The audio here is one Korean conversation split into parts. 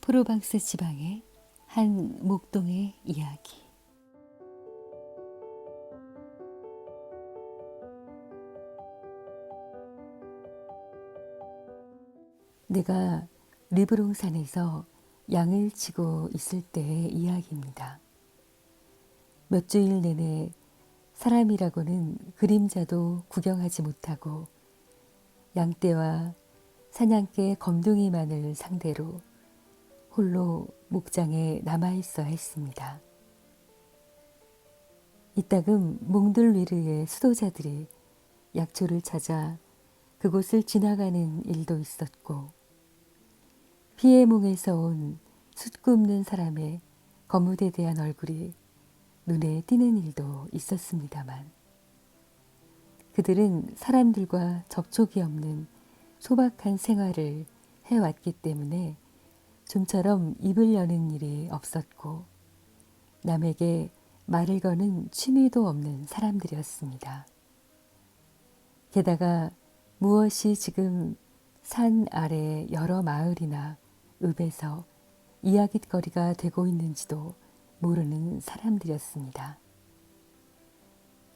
프로방스 지방의 한 목동의 이야기. 내가 리브롱산에서 양을 치고 있을 때의 이야기입니다. 몇 주일 내내 사람이라고는 그림자도 구경하지 못하고 양떼와 사냥개 검둥이만을 상대로 홀로 목장에 남아있어야 했습니다. 이따금 몽들위르의 수도자들이 약초를 찾아 그곳을 지나가는 일도 있었고, 피해몽에서 온 숯 굽는 사람의 거무대대한 얼굴이 눈에 띄는 일도 있었습니다만, 그들은 사람들과 접촉이 없는 소박한 생활을 해왔기 때문에 좀처럼 입을 여는 일이 없었고, 남에게 말을 거는 취미도 없는 사람들이었습니다. 게다가 무엇이 지금 산 아래 여러 마을이나 읍에서 이야깃거리가 되고 있는지도 모르는 사람들이었습니다.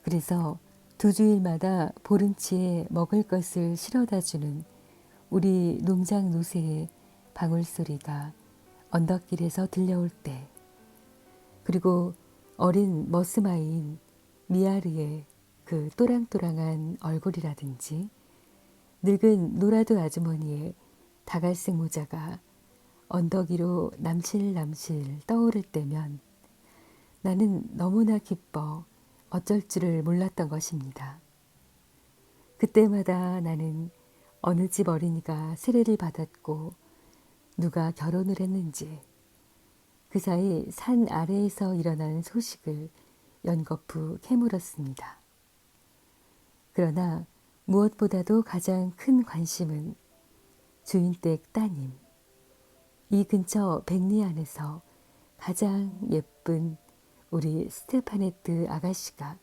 그래서 두 주일마다 보른치에 먹을 것을 실어다주는 우리 농장 노새의 방울소리가 언덕길에서 들려올 때, 그리고 어린 머스마이인 미아르의 그 또랑또랑한 얼굴이라든지 늙은 노라드 아주머니의 다갈색 모자가 언덕 위로 남실남실 떠오를 때면 나는 너무나 기뻐 어쩔 줄을 몰랐던 것입니다. 그때마다 나는 어느 집 어린이가 세례를 받았고 누가 결혼을 했는지, 그 사이 산 아래에서 일어난 소식을 연거푸 캐물었습니다. 그러나 무엇보다도 가장 큰 관심은 주인댁 따님, 이 근처 백리 안에서 가장 예쁜 우리 스테파네트 아가씨가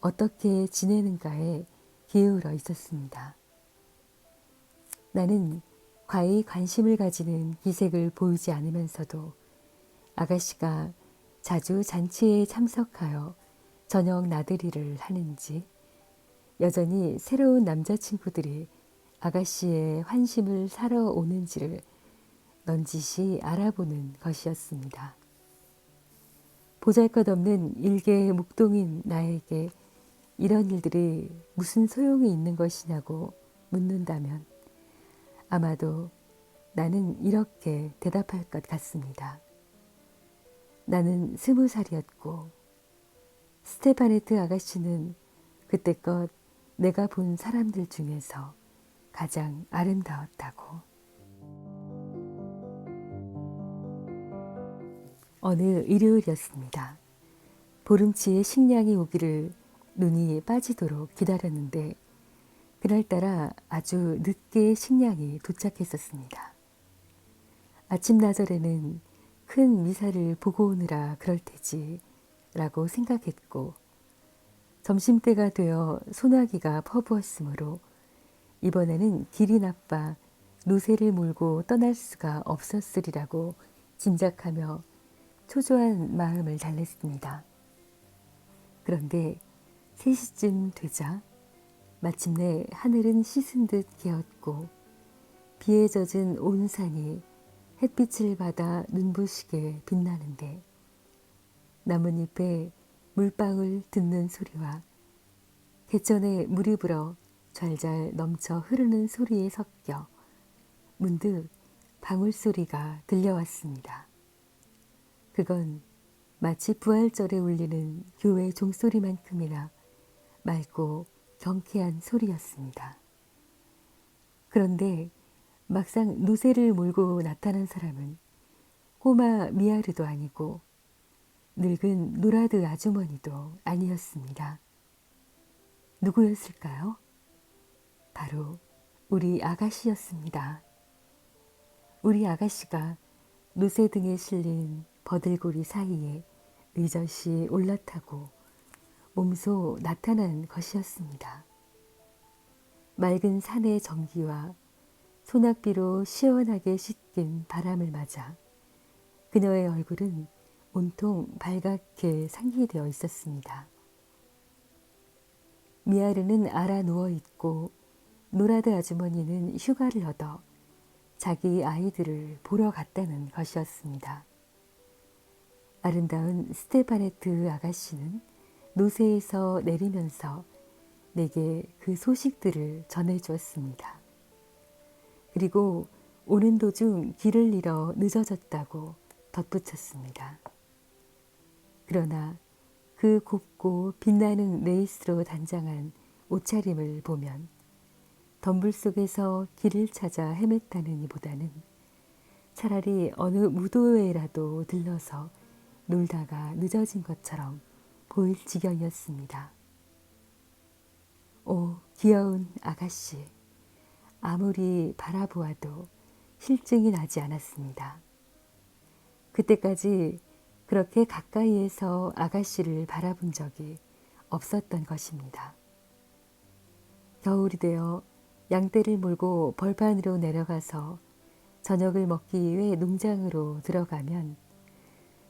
어떻게 지내는가에 기울어 있었습니다. 나는 과히 관심을 가지는 기색을 보이지 않으면서도 아가씨가 자주 잔치에 참석하여 저녁 나들이를 하는지, 여전히 새로운 남자친구들이 아가씨의 환심을 사러 오는지를 넌지시 알아보는 것이었습니다. 보잘것없는 일개의 목동인 나에게 이런 일들이 무슨 소용이 있는 것이냐고 묻는다면 아마도 나는 이렇게 대답할 것 같습니다. 나는 20살이었고 스테파네트 아가씨는 그때껏 내가 본 사람들 중에서 가장 아름다웠다고. 어느 일요일이었습니다. 보름치에 식량이 오기를 눈이 빠지도록 기다렸는데 그날따라 아주 늦게 식량이 도착했었습니다. 아침나절에는 큰 미사를 보고 오느라 그럴 테지 라고 생각했고, 점심때가 되어 소나기가 퍼부었으므로 이번에는 길이 나빠 노새를 몰고 떠날 수가 없었으리라고 짐작하며 초조한 마음을 달랬습니다. 그런데 3시쯤 되자 마침내 하늘은 씻은 듯 개었고 비에 젖은 온 산이 햇빛을 받아 눈부시게 빛나는데, 나뭇잎에 물방울 듣는 소리와 개천에 물이 불어 잘잘 넘쳐 흐르는 소리에 섞여 문득 방울소리가 들려왔습니다. 그건 마치 부활절에 울리는 교회 종소리만큼이나 맑고 경쾌한 소리였습니다. 그런데 막상 노새를 몰고 나타난 사람은 꼬마 미아르도 아니고 늙은 노라드 아주머니도 아니었습니다. 누구였을까요? 바로 우리 아가씨였습니다. 우리 아가씨가 노새 등에 실린 버들고리 사이에 의젓이 올라타고 몸소 나타난 것이었습니다. 맑은 산의 정기와 소낙비로 시원하게 씻긴 바람을 맞아 그녀의 얼굴은 온통 발갛게 상기되어 있었습니다. 미아르는 알아 누워 있고 노라드 아주머니는 휴가를 얻어 자기 아이들을 보러 갔다는 것이었습니다. 아름다운 스테파네트 아가씨는 노새에서 내리면서 내게 그 소식들을 전해주었습니다. 그리고 오는 도중 길을 잃어 늦어졌다고 덧붙였습니다. 그러나 그 곱고 빛나는 레이스로 단장한 옷차림을 보면 덤불 속에서 길을 찾아 헤맸다는 이보다는 차라리 어느 무도회라도 들러서 놀다가 늦어진 것처럼 보일 지경이었습니다. 오, 귀여운 아가씨. 아무리 바라보아도 실증이 나지 않았습니다. 그때까지 그렇게 가까이에서 아가씨를 바라본 적이 없었던 것입니다. 겨울이 되어 양떼를 몰고 벌판으로 내려가서 저녁을 먹기 위해 농장으로 들어가면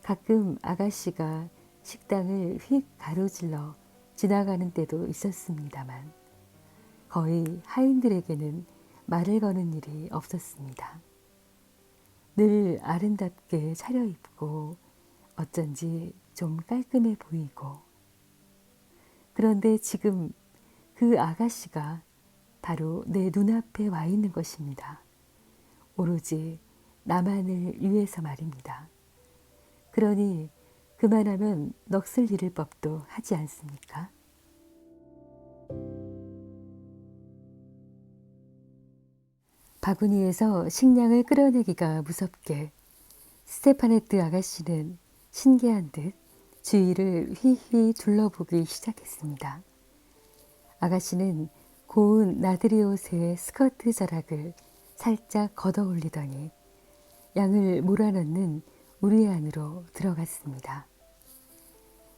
가끔 아가씨가 식당을 휙 가로질러 지나가는 때도 있었습니다만 거의 하인들에게는 말을 거는 일이 없었습니다. 늘 아름답게 차려입고 어쩐지 좀 깔끔해 보이고 그런데 지금 그 아가씨가 바로 내 눈앞에 와 있는 것입니다. 오로지 나만을 위해서 말입니다. 그러니 그만하면 넋을 잃을 법도 하지 않습니까? 바구니에서 식량을 끌어내기가 무섭게 스테파네트 아가씨는 신기한 듯 주위를 휘휘 둘러보기 시작했습니다. 아가씨는 고운 나들이 옷의 스커트 자락을 살짝 걷어 올리더니 양을 몰아넣는 우리 안으로 들어갔습니다.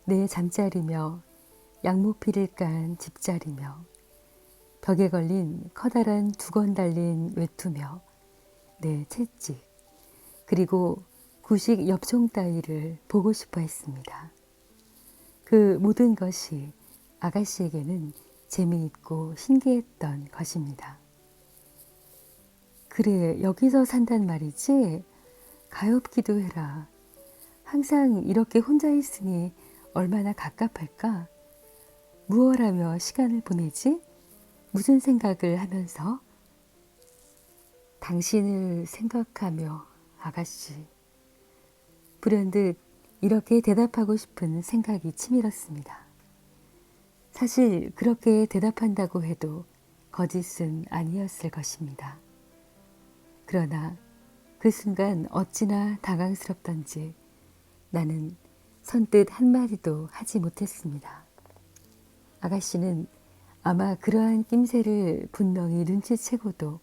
내 잠자리며 양모피를 깐 집자리며 벽에 걸린 커다란 두건 달린 외투며 내 채찍 그리고 구식 엽총 따위를 보고 싶어 했습니다. 그 모든 것이 아가씨에게는 재미있고 신기했던 것입니다. 그래, 여기서 산단 말이지? 가엾기도 해라. 항상 이렇게 혼자 있으니 얼마나 갑갑할까? 무얼 하며 시간을 보내지? 무슨 생각을 하면서? 당신을 생각하며 아가씨. 불현듯 이렇게 대답하고 싶은 생각이 치밀었습니다. 사실 그렇게 대답한다고 해도 거짓은 아니었을 것입니다. 그러나 그 순간 어찌나 당황스럽던지 나는 선뜻 한마디도 하지 못했습니다. 아가씨는 아마 그러한 낌새를 분명히 눈치채고도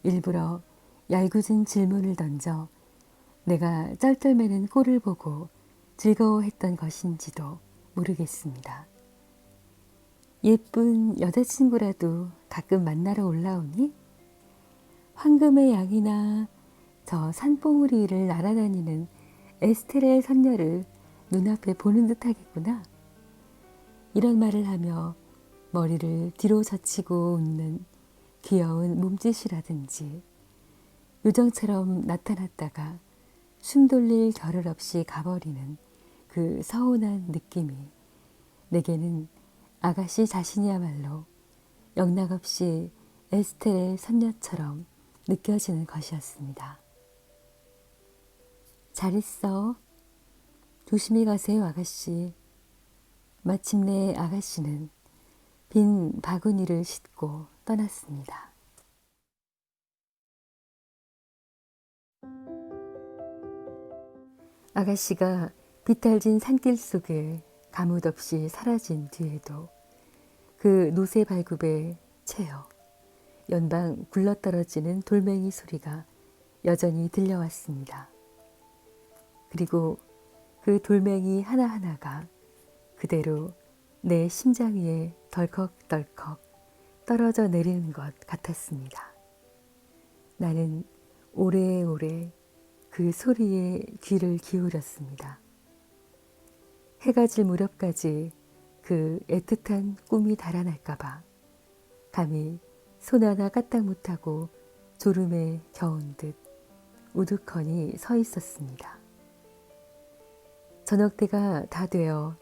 일부러 얄궂은 질문을 던져 내가 쩔쩔매는 꼴을 보고 즐거워했던 것인지도 모르겠습니다. 예쁜 여자친구라도 가끔 만나러 올라오니? 황금의 양이나 저 산봉우리 위를 날아다니는 에스테레 선녀를 눈앞에 보는 듯 하겠구나. 이런 말을 하며 머리를 뒤로 젖히고 웃는 귀여운 몸짓이라든지 요정처럼 나타났다가 숨 돌릴 겨를 없이 가버리는 그 서운한 느낌이 내게는 아가씨 자신이야말로 영락없이 에스테레 선녀처럼 느껴지는 것이었습니다. 잘 있어. 조심히 가세요, 아가씨. 마침내 아가씨는 빈 바구니를 싣고 떠났습니다. 아가씨가 비탈진 산길 속에 가뭇없이 사라진 뒤에도 그 노새 발굽에 채여 연방 굴러떨어지는 돌멩이 소리가 여전히 들려왔습니다. 그리고 그 돌멩이 하나하나가 그대로 내 심장 위에 덜컥덜컥 떨어져 내리는 것 같았습니다. 나는 오래오래 그 소리에 귀를 기울였습니다. 해가 질 무렵까지 그 애틋한 꿈이 달아날까봐 감히 손 하나 까딱 못하고 졸음에 겨운 듯 우두커니 서 있었습니다. 저녁때가 다 되어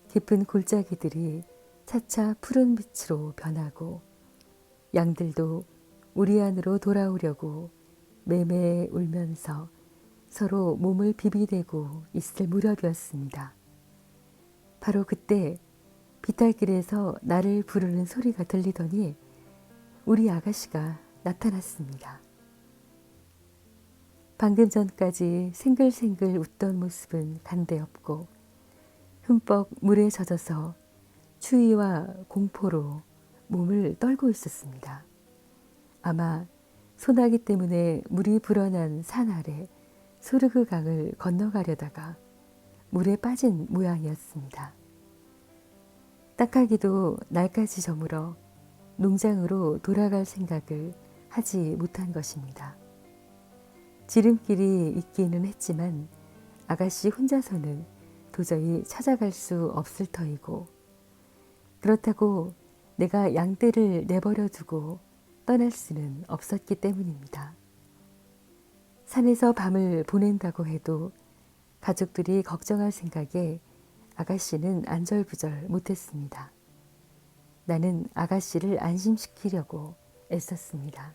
깊은 골짜기들이 차차 푸른 빛으로 변하고 양들도 우리 안으로 돌아오려고 매매 울면서 서로 몸을 비비대고 있을 무렵이었습니다. 바로 그때 비탈길에서 나를 부르는 소리가 들리더니 우리 아가씨가 나타났습니다. 방금 전까지 생글생글 웃던 모습은 간데없고 흠뻑 물에 젖어서 추위와 공포로 몸을 떨고 있었습니다. 아마 소나기 때문에 물이 불어난 산 아래 소르그 강을 건너가려다가 물에 빠진 모양이었습니다. 딱하기도 날까지 저물어 농장으로 돌아갈 생각을 하지 못한 것입니다. 지름길이 있기는 했지만 아가씨 혼자서는 도저히 찾아갈 수 없을 터이고 그렇다고 내가 양떼를 내버려 두고 떠날 수는 없었기 때문입니다. 산에서 밤을 보낸다고 해도 가족들이 걱정할 생각에 아가씨는 안절부절 못했습니다. 나는 아가씨를 안심시키려고 애썼습니다.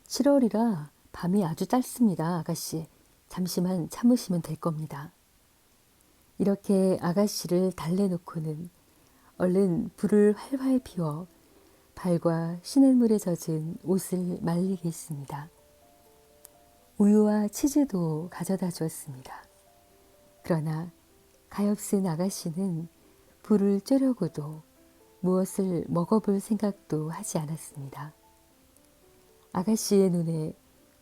7월이라 밤이 아주 짧습니다, 아가씨. 잠시만 참으시면 될 겁니다. 이렇게 아가씨를 달래놓고는 얼른 불을 활활 피워 발과 시냇물에 젖은 옷을 말리게 했습니다. 우유와 치즈도 가져다 주었습니다. 그러나 가엾은 아가씨는 불을 쬐려고도 무엇을 먹어볼 생각도 하지 않았습니다. 아가씨의 눈에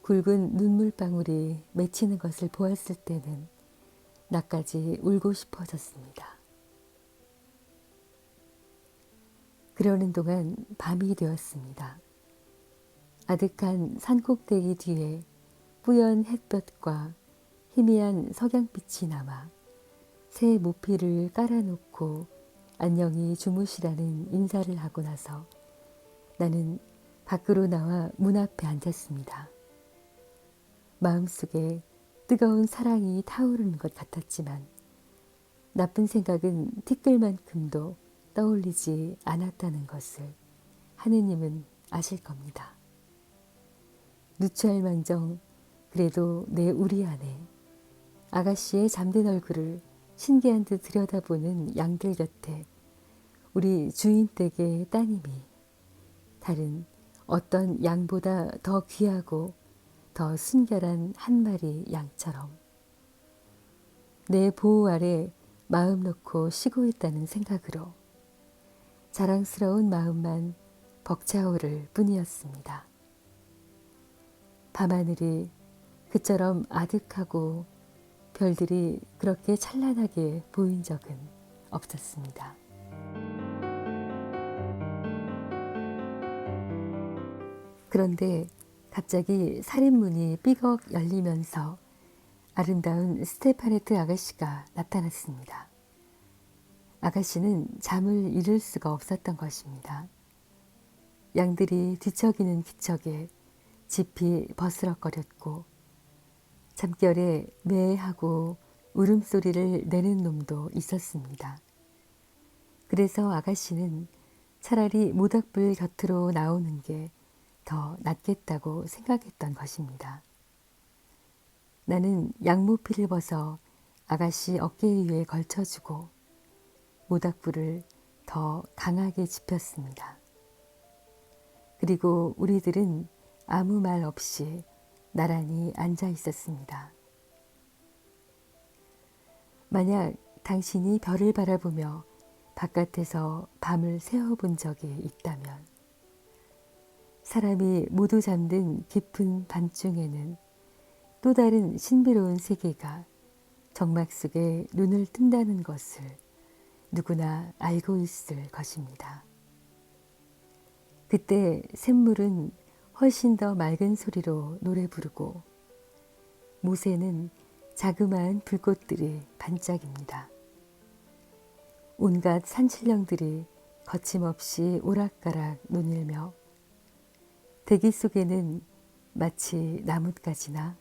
굵은 눈물방울이 맺히는 것을 보았을 때는 나까지 울고 싶어졌습니다. 그러는 동안 밤이 되었습니다. 아득한 산꼭대기 뒤에 뿌연 햇볕과 희미한 석양빛이 남아 새 모피를 깔아놓고 안녕히 주무시라는 인사를 하고 나서 나는 밖으로 나와 문 앞에 앉았습니다. 마음속에 뜨거운 사랑이 타오르는 것 같았지만 나쁜 생각은 티끌만큼도 떠올리지 않았다는 것을 하느님은 아실 겁니다. 누추할망정 그래도 내 우리 안에 아가씨의 잠든 얼굴을 신기한 듯 들여다보는 양들 곁에 우리 주인 댁의 따님이 다른 어떤 양보다 더 귀하고 더 순결한 한 마리 양처럼 내 보호 아래 마음 놓고 쉬고 있다는 생각으로 자랑스러운 마음만 벅차오를 뿐이었습니다. 밤하늘이 그처럼 아득하고 별들이 그렇게 찬란하게 보인 적은 없었습니다. 그런데 갑자기 살인문이 삐걱 열리면서 아름다운 스테파네트 아가씨가 나타났습니다. 아가씨는 잠을 이룰 수가 없었던 것입니다. 양들이 뒤척이는 기척에 짚이 버스럭거렸고 잠결에 매하고 울음소리를 내는 놈도 있었습니다. 그래서 아가씨는 차라리 모닥불 곁으로 나오는 게 더 낫겠다고 생각했던 것입니다. 나는 양모피를 벗어 아가씨 어깨 위에 걸쳐주고 모닥불을 더 강하게 지폈습니다. 그리고 우리들은 아무 말 없이 나란히 앉아 있었습니다. 만약 당신이 별을 바라보며 바깥에서 밤을 새워본 적이 있다면 사람이 모두 잠든 깊은 밤중에는 또 다른 신비로운 세계가 정막 속에 눈을 뜬다는 것을 누구나 알고 있을 것입니다. 그때 샘물은 훨씬 더 맑은 소리로 노래 부르고 모세는 자그마한 불꽃들이 반짝입니다. 온갖 산신령들이 거침없이 오락가락 논일며 대기 속에는 마치 나뭇가지나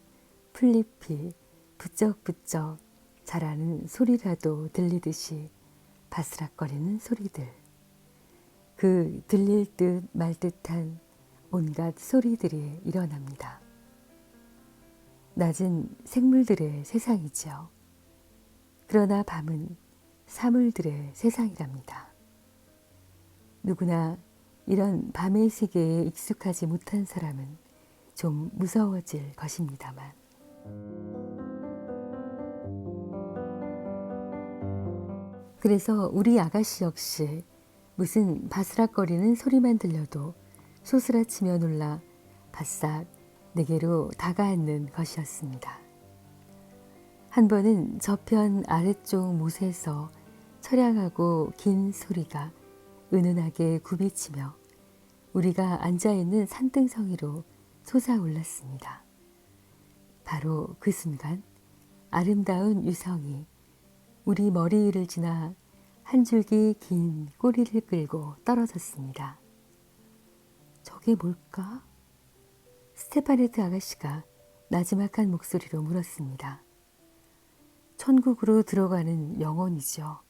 풀잎이 부쩍부쩍 자라는 소리라도 들리듯이 바스락거리는 소리들, 그 들릴 듯 말 듯한 온갖 소리들이 일어납니다. 낮은 생물들의 세상이지요. 그러나 밤은 사물들의 세상이랍니다. 누구나 이런 밤의 세계에 익숙하지 못한 사람은 좀 무서워질 것입니다만. 그래서 우리 아가씨 역시 무슨 바스락거리는 소리만 들려도 소스라치며 놀라 바싹 내게로 다가앉는 것이었습니다. 한 번은 저편 아래쪽 못에서 처량하고 긴 소리가 은은하게 굽이치며 우리가 앉아있는 산등성이로 솟아올랐습니다. 바로 그 순간 아름다운 유성이 우리 머리 위를 지나 한 줄기 긴 꼬리를 끌고 떨어졌습니다. 저게 뭘까? 스테파네트 아가씨가 나지막한 목소리로 물었습니다. 천국으로 들어가는 영혼이죠.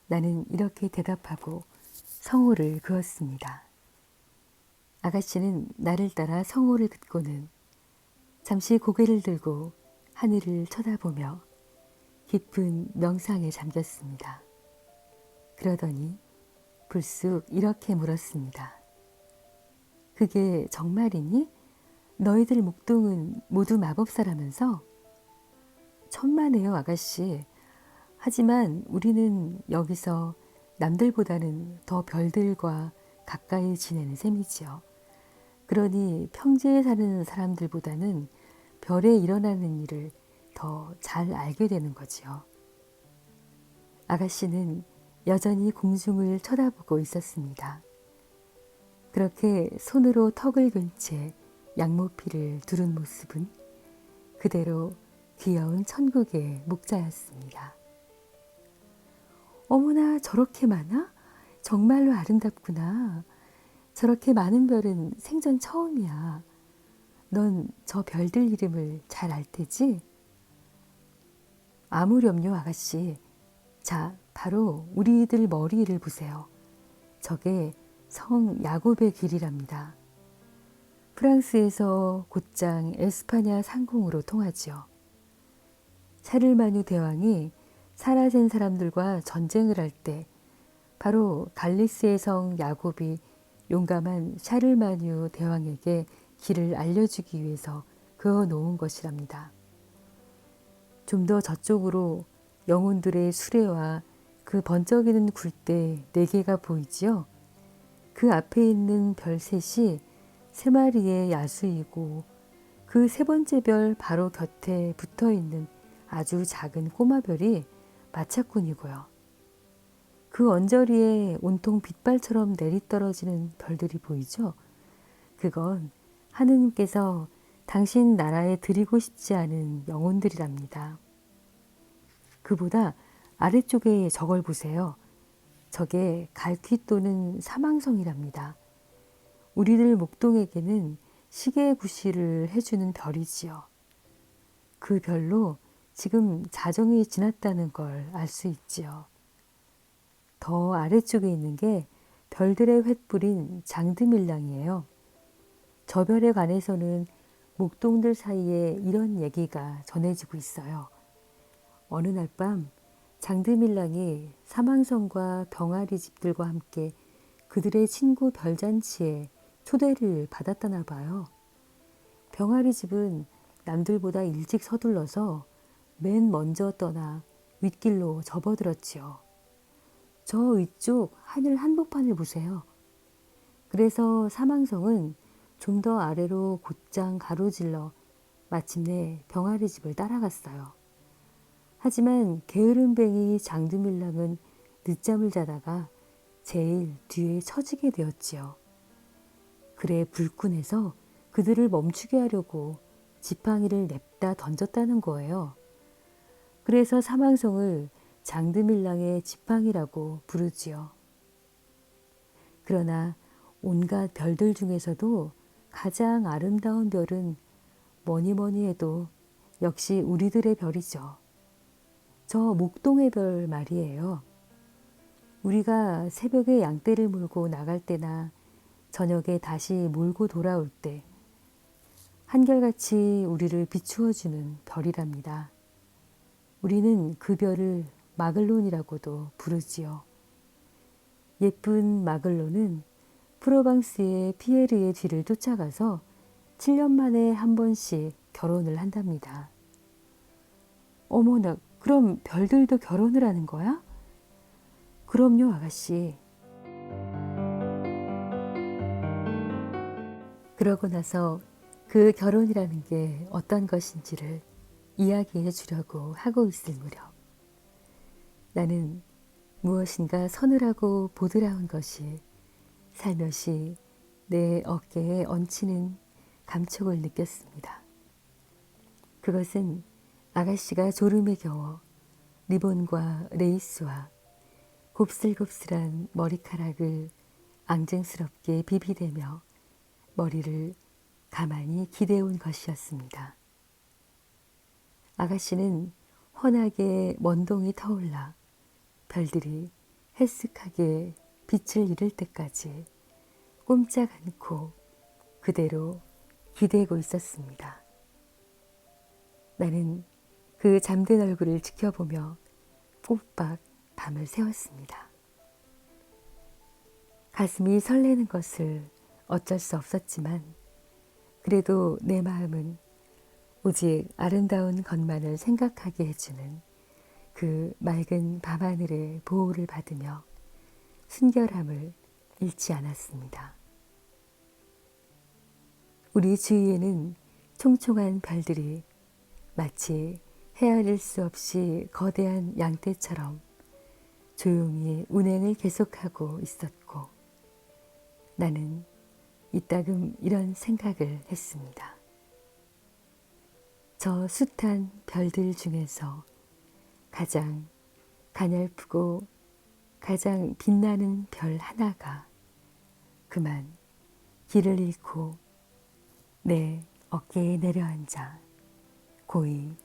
나는 이렇게 대답하고 성호를 그었습니다. 아가씨는 나를 따라 성호를 긋고는 잠시 고개를 들고 하늘을 쳐다보며 깊은 명상에 잠겼습니다. 그러더니 불쑥 이렇게 물었습니다. 그게 정말이니? 너희들 목동은 모두 마법사라면서? 천만에요, 아가씨. 하지만 우리는 여기서 남들보다는 더 별들과 가까이 지내는 셈이지요. 그러니 평지에 사는 사람들보다는 별에 일어나는 일을 더 잘 알게 되는 거지요. 아가씨는 여전히 공중을 쳐다보고 있었습니다. 그렇게 손으로 턱을 근 채 양모피를 두른 모습은 그대로 귀여운 천국의 목자였습니다. 어머나, 저렇게 많아? 정말로 아름답구나. 저렇게 많은 별은 생전 처음이야. 넌 저 별들 이름을 잘 알 테지? 아무렴요, 아가씨. 자, 바로 우리들 머리 위를 보세요. 저게 성 야곱의 길이랍니다. 프랑스에서 곧장 에스파냐 상공으로 통하지요. 샤를마뉴 대왕이 사라젠 사람들과 전쟁을 할 때 바로 갈리스의 성 야곱이 용감한 샤를마뉴 대왕에게 길을 알려주기 위해서 그어 놓은 것이랍니다. 좀 더 저쪽으로 영혼들의 수레와 그 번쩍이는 굴대 4개가 보이지요. 그 앞에 있는 별 셋이 3마리의 야수이고 그 3번째 별 바로 곁에 붙어있는 아주 작은 꼬마별이 마차꾼이고요. 그 언저리에 온통 빗발처럼 내리떨어지는 별들이 보이죠? 그건 하느님께서 당신 나라에 드리고 싶지 않은 영혼들이랍니다. 그보다 아래쪽에 저걸 보세요. 저게 갈퀴 또는 사망성이랍니다. 우리들 목동에게는 시계구실을 해주는 별이지요. 그 별로 지금 자정이 지났다는 걸 알 수 있지요. 더 아래쪽에 있는 게 별들의 횃불인 장드밀랑이에요. 저 별에 관해서는 목동들 사이에 이런 얘기가 전해지고 있어요. 어느 날 밤 장드밀랑이 사망성과 병아리 집들과 함께 그들의 친구 별잔치에 초대를 받았다나 봐요. 병아리 집은 남들보다 일찍 서둘러서 맨 먼저 떠나 윗길로 접어들었지요. 저 위쪽 하늘 한복판을 보세요. 그래서 사망성은 좀 더 아래로 곧장 가로질러 마침내 병아리 집을 따라갔어요. 하지만 게으름뱅이 장드밀랑은 늦잠을 자다가 제일 뒤에 처지게 되었지요. 그래 불끈해서 그들을 멈추게 하려고 지팡이를 냅다 던졌다는 거예요. 그래서 사망성을 장드밀랑의 지팡이라고 부르지요. 그러나 온갖 별들 중에서도 가장 아름다운 별은 뭐니 뭐니 해도 역시 우리들의 별이죠. 저 목동의 별 말이에요. 우리가 새벽에 양떼를 몰고 나갈 때나 저녁에 다시 몰고 돌아올 때 한결같이 우리를 비추어주는 별이랍니다. 우리는 그 별을 마글론이라고도 부르지요. 예쁜 마글론은 프로방스의 피에르의 뒤를 쫓아가서 7년 만에 한 번씩 결혼을 한답니다. 어머나, 그럼 별들도 결혼을 하는 거야? 그럼요, 아가씨. 그러고 나서 그 결혼이라는 게 어떤 것인지를 이야기해 주려고 하고 있을 무렵 나는 무엇인가 서늘하고 보드라운 것이 살며시 내 어깨에 얹히는 감촉을 느꼈습니다. 그것은 아가씨가 졸음에 겨워 리본과 레이스와 곱슬곱슬한 머리카락을 앙증스럽게 비비대며 머리를 가만히 기대온 것이었습니다. 아가씨는 환하게 먼동이 터올라 별들이 해쓱하게 빛을 잃을 때까지 꼼짝 않고 그대로 기대고 있었습니다. 나는 그 잠든 얼굴을 지켜보며 꼬박 밤을 새웠습니다. 가슴이 설레는 것을 어쩔 수 없었지만 그래도 내 마음은 오직 아름다운 것만을 생각하게 해주는 그 맑은 밤하늘의 보호를 받으며 순결함을 잃지 않았습니다. 우리 주위에는 총총한 별들이 마치 헤아릴 수 없이 거대한 양떼처럼 조용히 운행을 계속하고 있었고 나는 이따금 이런 생각을 했습니다. 저 숱한 별들 중에서 가장 가냘프고 가장 빛나는 별 하나가 그만 길을 잃고 내 어깨에 내려앉아 고이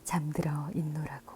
잠들어 있노라고.